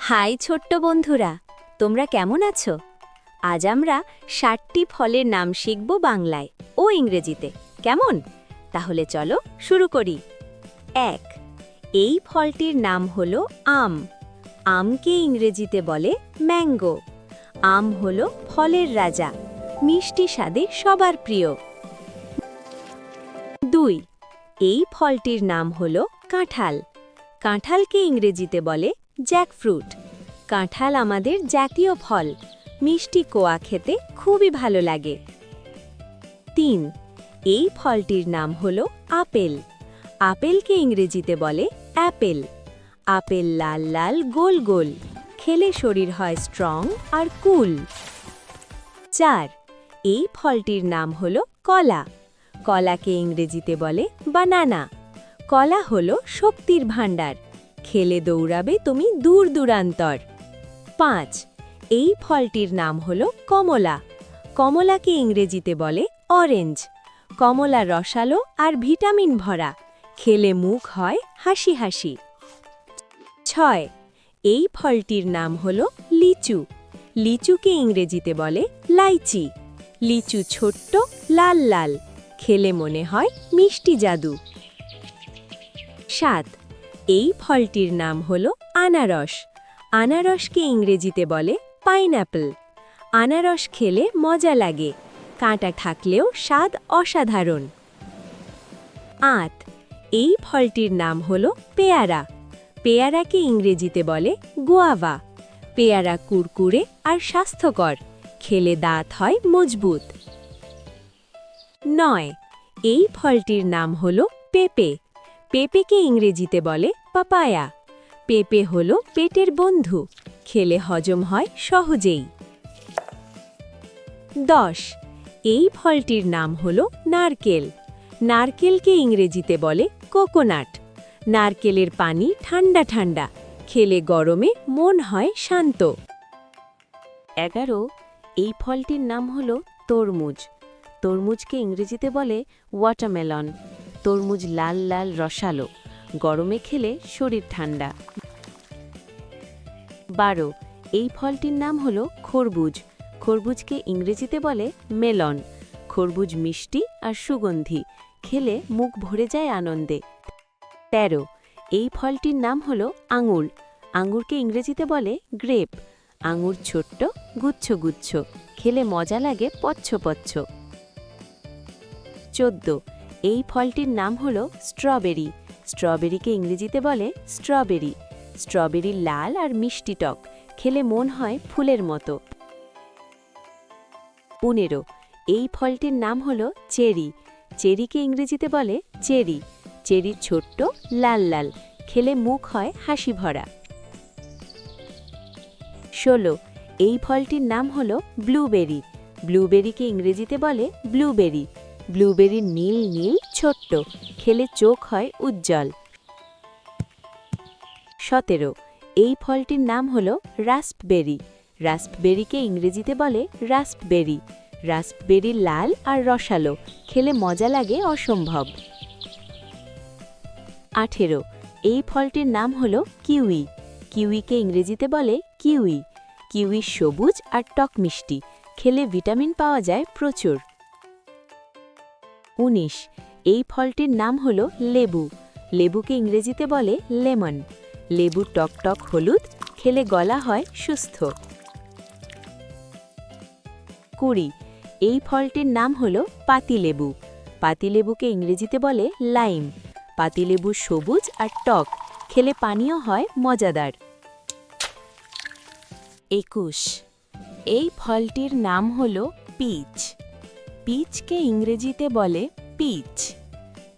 High ছোট্ট বন্ধুরা, তোমরা কেমন আছো? আজ আমরা 7টি ফলের নাম শিখব বাংলায় ও ইংরেজিতে। কেমন? তাহলে চলো শুরু করি। 1. এই ফলটির নাম হলো আম। আমকে ইংরেজিতে বলে ম্যাঙ্গো। আম হলো ফলের রাজা, মিষ্টি স্বাদে সবার প্রিয়। 2. এই ফলটির নাম হলো কাঁঠাল। কাঁঠালকে ইংরেজিতে বলে জ্যাকফ্রুট। কাঁঠাল আমাদের জাতীয় ফল, মিষ্টি কোয়া খেতে খুবই ভালো লাগে। 3. এই ফলটির নাম হলো আপেল। আপেলকে ইংরেজিতে বলে অ্যাপেল। আপেল লাল লাল গোল গোল, খেলে শরীর হয় স্ট্রং আর কুল। 4. এই ফলটির নাম হলো কলা। কলাকে ইংরেজিতে বলে বানানা। কলা হলো শক্তির ভাণ্ডার, খেলে দৌড়াবে তুমি দূর দূরান্তর। 5. এই ফলটির নাম হলো কমলা। কমলাকে ইংরেজিতে বলে অরেঞ্জ। কমলা রসালো আর ভিটামিন ভরা, খেলে মুখ হয় হাসি হাসি। 6. এই ফলটির নাম হলো লিচু। লিচুকে ইংরেজিতে বলে লাইচি। লিচু ছোট্ট, লাল লাল, খেলে মনে হয় মিষ্টি জাদু। 7. এই ফলটির নাম হলো আনারস। আনারসকে ইংরেজিতে বলে পাইনঅ্যাপল। আনারস খেলে মজা লাগে, কাঁটা থাকলেও স্বাদ অসাধারণ। 8. এই ফলটির নাম হলো পেয়ারা। পেয়ারাকে ইংরেজিতে বলে গোয়াভা। পেয়ারা কুরকুরে আর স্বাস্থ্যকর, খেলে দাঁত হয় মজবুত। 9. এই ফলটির নাম হলো পেঁপে। পেঁপেকে ইংরেজিতে বলে পাপায়া। পেঁপে হলো পেটের বন্ধু, খেলে হজম হয় সহজেই। 10. এই ফলটির নাম হলো নারকেল। নারকেলকে ইংরেজিতে বলে কোকোনাট। নারকেলের পানি ঠান্ডা ঠান্ডা, খেলে গরমে মন হয় শান্ত। 11. এই ফলটির নাম হলো তরমুজ। তরমুজকে ইংরেজিতে বলে ওয়াটারমেলন। তরমুজ লাল লাল রসালো, গরমে খেলে শরীর ঠান্ডা। 12. এই ফলটির নাম হলো খরবুজ। খরবুজকে ইংরেজিতে বলে মেলন। খরবুজ মিষ্টি আর সুগন্ধি, খেলে মুখ ভরে যায় আনন্দে। 13. এই ফলটির নাম হলো আঙুর। আঙুরকে ইংরেজিতে বলে গ্রেপ। আঙুর ছোট্ট, গুচ্ছ গুচ্ছ, খেলে মজা লাগে পচ্ছ পচ্ছ। 14. এই ফলটির নাম হলো স্ট্রবেরি। স্ট্রবেরিকে ইংরেজিতে বলে স্ট্রবেরি। স্ট্রবেরি লাল আর মিষ্টি টক, খেলে মন হয় ফুলের মতো। 15. এই ফলটির নাম হলো চেরি। চেরিকে ইংরেজিতে বলে চেরি। চেরি ছোট্ট, লাল লাল, খেলে মুখ হয় হাসি ভরা। 16. এই ফলটির নাম হলো ব্লুবেরি। ব্লুবেরিকে ইংরেজিতে বলে ব্লুবেরি। ব্লুবেরি নীল নীল ছোট্ট, খেলে চোখ হয় উজ্জ্বল। 17. এই ফলটির নাম হলো রাস্পবেরি। রাস্পবেরিকে ইংরেজিতে বলে রাস্পবেরি। রাস্পবেরি লাল আর রসালো, খেলে মজা লাগে অসম্ভব। 18. এই ফলটির নাম হলো কিউই। কিউইকে ইংরেজিতে বলে কিউই। কিউই সবুজ আর টক মিষ্টি, খেলে ভিটামিন পাওয়া যায় প্রচুর। 19. এই ফলটির নাম হলো লেবু। লেবুকে ইংরেজিতে বলে লেমন। লেবু টক টক হলুদ, খেলে গলা হয় সুস্থ। 20. এই ফলটির নাম হলো পাতিলেবু। পাতিলেবুকে ইংরেজিতে বলে লাইম। পাতিলেবু সবুজ আর টক, খেলে পানীয় হয় মজাদার। 21. এই ফলটির নাম হলো পিচ। পিচকে ইংরেজিতে বলে পিচ।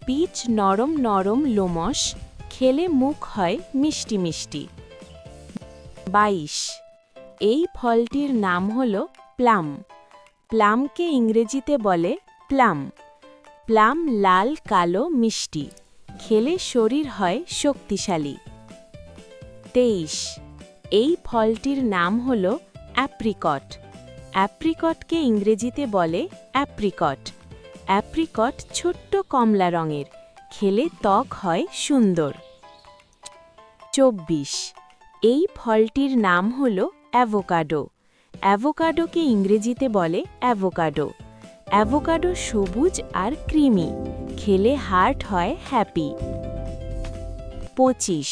পিচ নরম নরম লোমশ, খেলে মুখ হয় মিষ্টি মিষ্টি। 22. এই ফলটির নাম হলো প্লাম। প্লামকে ইংরেজিতে বলে প্লাম। প্লাম লাল কালো মিষ্টি, খেলে শরীর হয় শক্তিশালী। 23. এই ফলটির নাম হলো অ্যাপ্রিকট। অ্যাপ্রিকটকে ইংরেজিতে বলে অ্যাপ্রিকট। অ্যাপ্রিকট ছোট্ট কমলা রঙের, খেলে ত্বক হয় সুন্দর। 24. এই ফলটির নাম হল অ্যাভোকাডো। অ্যাভোকাডোকে ইংরেজিতে বলে অ্যাভোকাডো। অ্যাভোকাডো সবুজ আর ক্রিমি, খেলে হার্ট হয় হ্যাপি। 25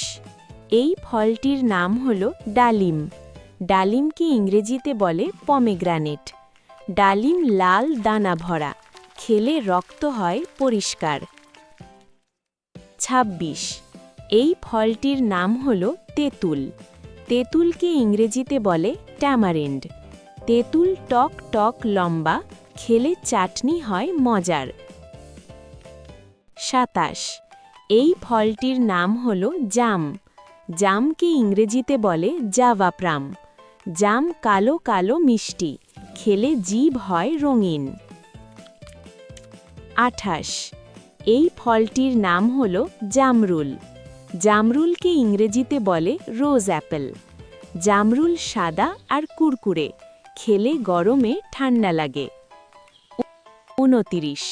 এই ফলটির নাম হল ডালিম। ডালিমকে ইংরেজিতে বলে পমেগ্রানেট। ডালিম লাল দানা ভরা, খেলে রক্ত হয় পরিষ্কার। 26 এই ফলটির নাম হল তেঁতুল। তেঁতুলকে ইংরেজিতে বলে ট্যামারিন্ড। তেঁতুল টক টক লম্বা, খেলে চাটনি হয় মজার। 27 এই ফলটির নাম হল জাম। জামকে ইংরেজিতে বলে জাভা প্লাম। জাম কালো কালো মিষ্টি, খেলে জিভ হয় রঙিন। 28 এই ফলটির নাম হল জামরুল। জামরুলকে ইংরেজিতে বলে রোজ অ্যাপেল। জামরুল সাদা আর কুরকুরে, খেলে গরমে ঠান্ডা লাগে। 29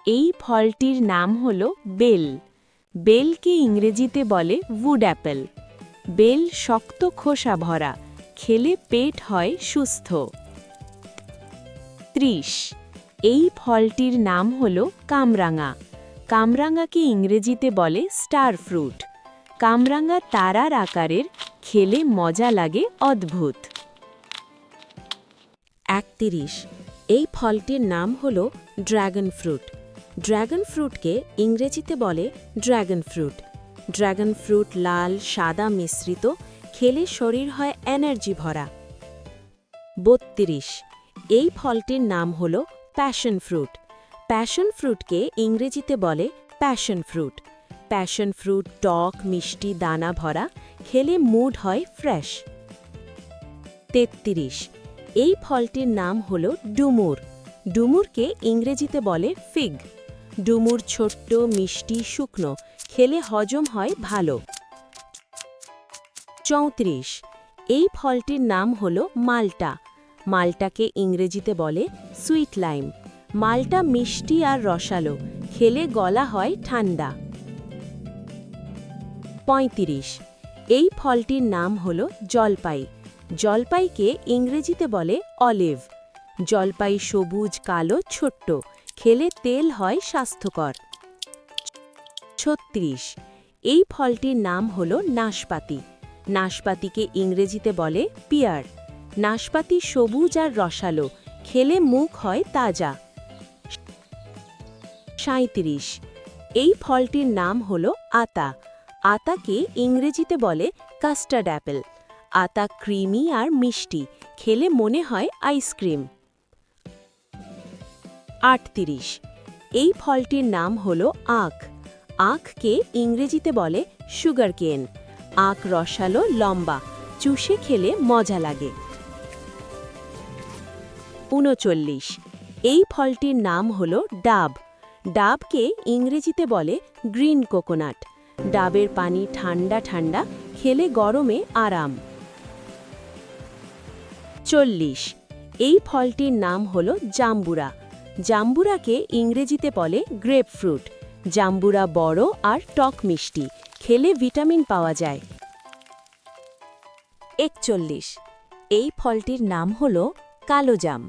এই ফলটির নাম হল বেল। বেলকে ইংরেজিতে বলে উড অ্যাপেল। বেল শক্ত খোসা ভরা, খেলে পেট হয় সুস্থ। 30 এই ফলটির নাম হল কামরাঙা। কামরাঙাকে ইংরেজিতে বলে স্টার ফ্রুট। কামরাঙা তারার আকারের, খেলে মজা লাগে অদ্ভুত। 31 এই ফলটির নাম হল ড্র্যাগন ফ্রুট। ড্র্যাগন ফ্রুটকে ইংরেজিতে বলে ড্র্যাগন ফ্রুট। ড্র্যাগন ফ্রুট লাল সাদা মিশ্রিত, খেলে শরীর হয় এনার্জি ভরা। 32 এই ফলটির নাম হল প্যাশন ফ্রুট। প্যাশন ফ্রুটকে ইংরেজিতে বলে প্যাশন ফ্রুট। প্যাশন ফ্রুট টক মিষ্টি দানা ভরা, খেলে মুড হয় ফ্রেশ। 33 এই ফলটির নাম হল ডুমুর। ডুমুরকে ইংরেজিতে বলে ফিগ। ডুমুর ছোট্ট মিষ্টি শুকনো, খেলে হজম হয় ভালো। 34 এই ফলটির নাম হল মাল্টা। মাল্টাকে ইংরেজিতে বলে সুইট লাইম। মাল্টা মিষ্টি আর রসালো, খেলে গলা হয় ঠান্ডা। 35 এই ফলটির নাম হল জলপাই। জলপাইকে ইংরেজিতে বলে অলিভ। জলপাই সবুজ কালো ছোট্ট, খেলে তেল হয় স্বাস্থ্যকর। 36 এই ফলটির নাম হল নাশপাতি। নাশপাতিকে ইংরেজিতে বলে পিয়ার। নাশপাতি সবুজ আর রসালো, খেলে মুখ হয় তাজা। 37 এই ফলটির নাম হল আতা। আতাকে ইংরেজিতে বলে কাস্টার্ড অ্যাপেল। আতা ক্রিমি আর মিষ্টি, খেলে মনে হয় আইসক্রিম। 38 এই ফলটির নাম হল আখ। আখকে ইংরেজিতে বলে সুগার কেন। আখ রসালো লম্বা, চুষে খেলে মজা লাগে। 39 এই ফলটির নাম হল ডাব। ডাবকে ইংরেজিতে বলে গ্রিন কোকোনাট। ডাবের পানি ঠান্ডা ঠান্ডা, খেলে গরমে আরাম। 40 এই ফলটির নাম হল জাম্বুরা। জাম্বুরাকে ইংরেজিতে বলে গ্রেপ ফ্রুট। জাম্বুরা বড় আর টক মিষ্টি, খেলে ভিটামিন পাওয়া যায়। 41 এই ফলটির নাম হল কালোজাম।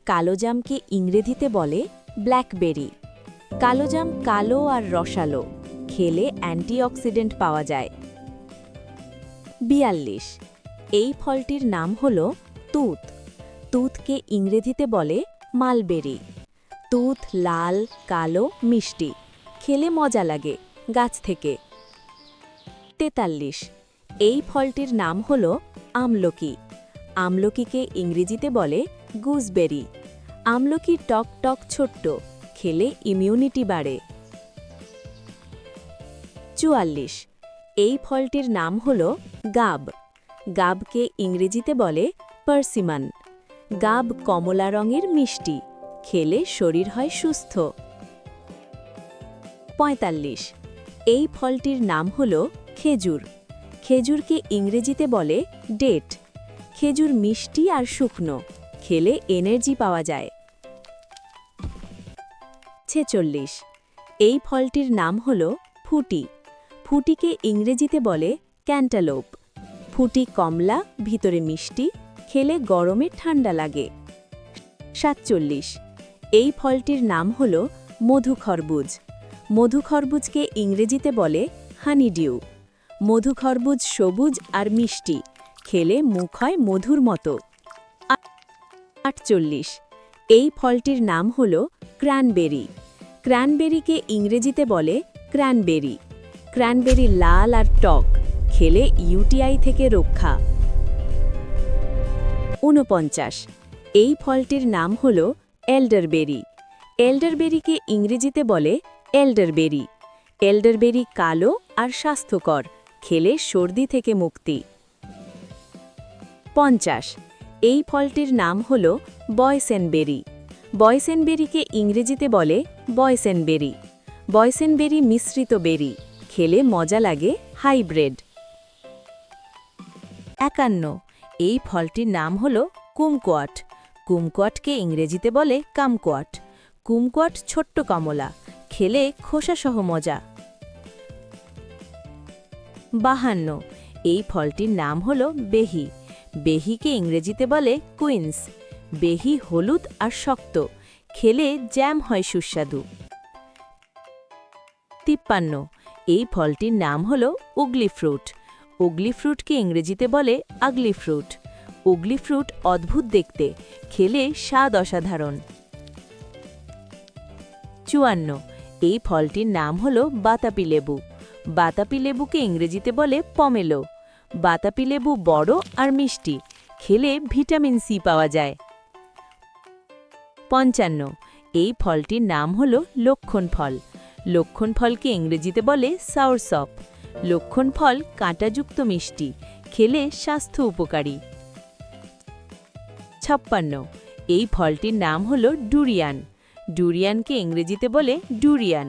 কালোজামকে ইংরেজিতে বলে ব্ল্যাকবেরি। কালোজাম কালো আর রসালো, খেলে অ্যান্টিঅক্সিডেন্ট পাওয়া যায়। 42 এই ফলটির নাম হল তুঁত। তুঁতকে ইংরেজিতে বলে মালবেরি। তুঁত লাল কালো মিষ্টি, খেলে মজা লাগে গাছ থেকে। 43 এই ফলটির নাম হল আমলকি। আমলকিকে ইংরেজিতে বলে গুজবেরি। আমলকি টক টক ছোট্ট, খেলে ইমিউনিটি বাড়ে। 44 এই ফলটির নাম হল গাব। গাবকে ইংরেজিতে বলে পার্সিমান। গাব কমলা রঙের মিষ্টি, খেলে শরীর হয় সুস্থ। 45 এই ফলটির নাম হল খেজুর। খেজুরকে ইংরেজিতে বলে ডেট। খেজুর মিষ্টি আর শুকনো, খেলে এনার্জি পাওয়া যায়। 46 এই ফলটির নাম হল ফুটি। ফুটিকে ইংরেজিতে বলে ক্যান্টালোপ। ফুটি কমলা, ভিতরে মিষ্টি, খেলে গরমে ঠান্ডা লাগে। 47 এই ফলটির নাম হল মধু খরবুজ। মধু খরবুজকে ইংরেজিতে বলে হানিডিউ। মধু খরবুজ সবুজ আর মিষ্টি, খেলে মুখ হয় মধুর মতো। 48 এই ফলটির নাম হল ক্র্যানবেরি। ক্র্যানবেরিকে ইংরেজিতে বলে ক্র্যানবেরি। ক্র্যানবেরি লাল আর টক, খেলে ইউটিআই থেকে রক্ষা। 49 এই ফলটির নাম হল এল্ডারবেরি। এল্ডারবেরিকে ইংরেজিতে বলে এল্ডারবেরি। এল্ডারবেরি কালো আর স্বাস্থ্যকর, খেলে সর্দি থেকে মুক্তি। 50 এই ফলটির নাম হল বয়সেনবেরি। বয়সেনবেরিকে ইংরেজিতে বলে বয়সেনবেরি। বয়সেনবেরি মিশ্রিত বেরি, খেলে মজা লাগে হাইব্রিড। 51 এই ফলটির নাম হল কুমকোয়াট। কুমকোয়াটকে ইংরেজিতে বলে কামকোয়াট। কুমকোয়াট ছোট্ট কমলা, খেলে খোসাসহ মজা। 52 এই ফলটির নাম হল বেহি। বেহিকে ইংরেজিতে বলে কুইন্স। বেহি হলুদ আর শক্ত, খেলে জ্যাম হয় সুস্বাদু। 53 এই ফলটির নাম হল উগলি ফ্রুট। উগলি ফ্রুটকে ইংরেজিতে বলে আগলি ফ্রুট। উগলি ফ্রুট অদ্ভুত দেখতে, খেলে স্বাদ অসাধারণ। 54 এই ফলটির নাম হল বাতাপি লেবু। বাতাপি লেবুকে ইংরেজিতে বলে পমেলো। বাতাপি লেবু বড় আর মিষ্টি, খেলে ভিটামিন সি পাওয়া যায়। 55 এই ফলটির নাম হল লক্ষণ ফল। লক্ষণ ফলকে ইংরেজিতে বলে সাউরসপ। লক্ষণ ফল কাঁটাযুক্ত মিষ্টি, খেলে স্বাস্থ্য উপকারী। 56 এই ফলটির নাম হল ডুরিয়ান। ডুরিয়ানকে ইংরেজিতে বলে ডুরিয়ান।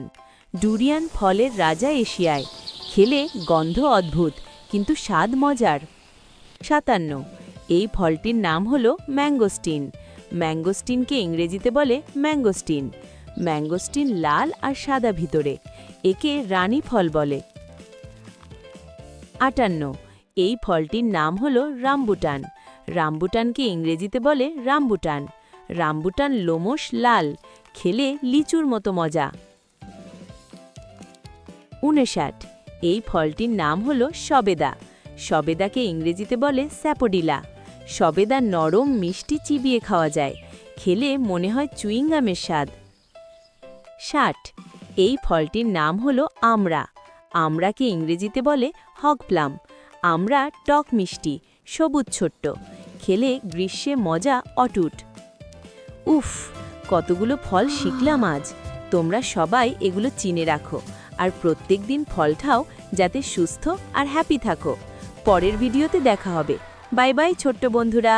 ডুরিয়ান ফলের রাজা এশিয়ায়, খেলে গন্ধ অদ্ভুত কিন্তু স্বাদ মজার। 57 এই ফলটির নাম হল ম্যাঙ্গোস্টিন। ম্যাঙ্গোস্টিনকে ইংরেজিতে বলে ম্যাঙ্গোস্টিন। ম্যাঙ্গোস্টিন লাল আর সাদা ভিতরে, একে রানী ফল বলে। 58 এই ফলটির নাম হল রামবুটান। রামবুটানকে ইংরেজিতে বলে রামবুটান। রামবুটান লোমশ লাল, খেলে লিচুর মতো মজা। 59 এই ফলটির নাম হল সবেদা। সবেদাকে ইংরেজিতে বলে স্যাপোডিলা। সবেদা নরম মিষ্টি চিবিয়ে খাওয়া যায়, খেলে মনে হয় চুইংগামের স্বাদ। 60 এই ফলটির নাম হল আমড়া। আমড়াকে ইংরেজিতে বলে হগপ্লাম। আমড়া টক মিষ্টি, সবুজ ছোট্ট, খেলে গ্রীষ্মে মজা অটুট। উফ, কতগুলো ফল শিখলাম আজ। তোমরা সবাই এগুলো চিনে রাখো আর প্রত্যেক দিন ফল খাও, যাতে সুস্থ আর হ্যাপি থাকো। পরের ভিডিওতে দেখা হবে। বাই বাই ছোট্ট বন্ধুরা।